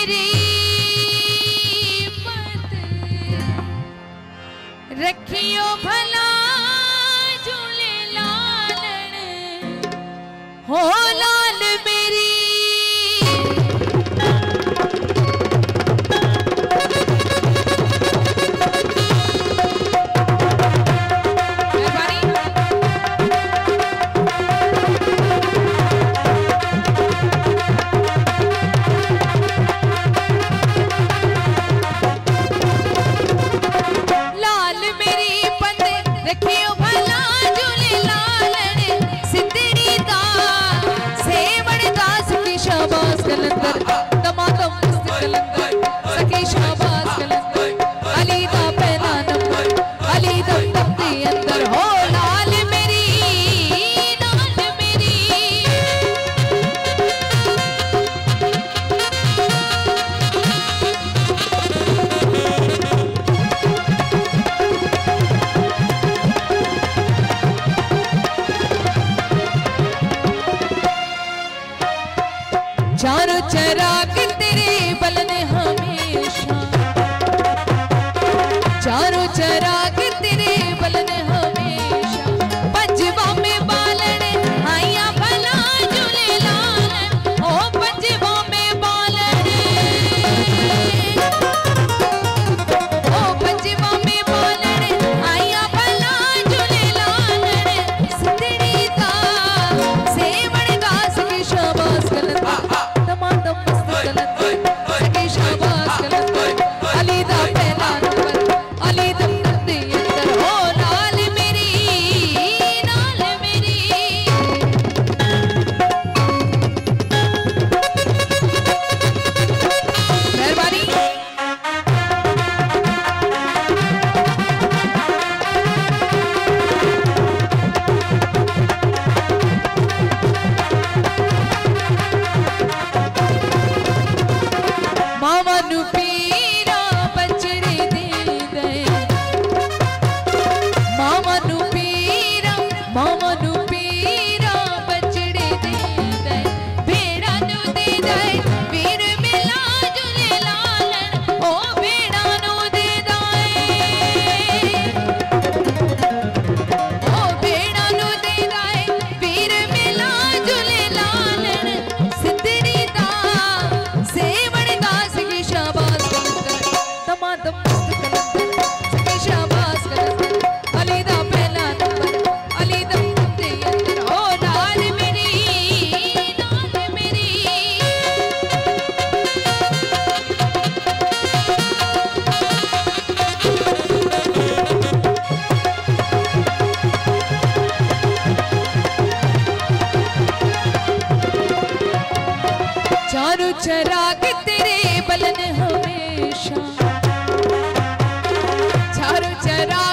मेरी मत रखियो भला झूले लालन हो लाल मेरी चारों चराग तेरे बलन हमेशा चारों चराग तेरे बलन हमेशा पंजवा में बालन आया भला झूले लालन ओ पंजवा में बालन ओ पंजवा में बालन आया भला झूले लालन सिद्धड़ी दा सेवण दास की शाबाश गलत चारों चराग तेरे बलन हमेशा चारों चराग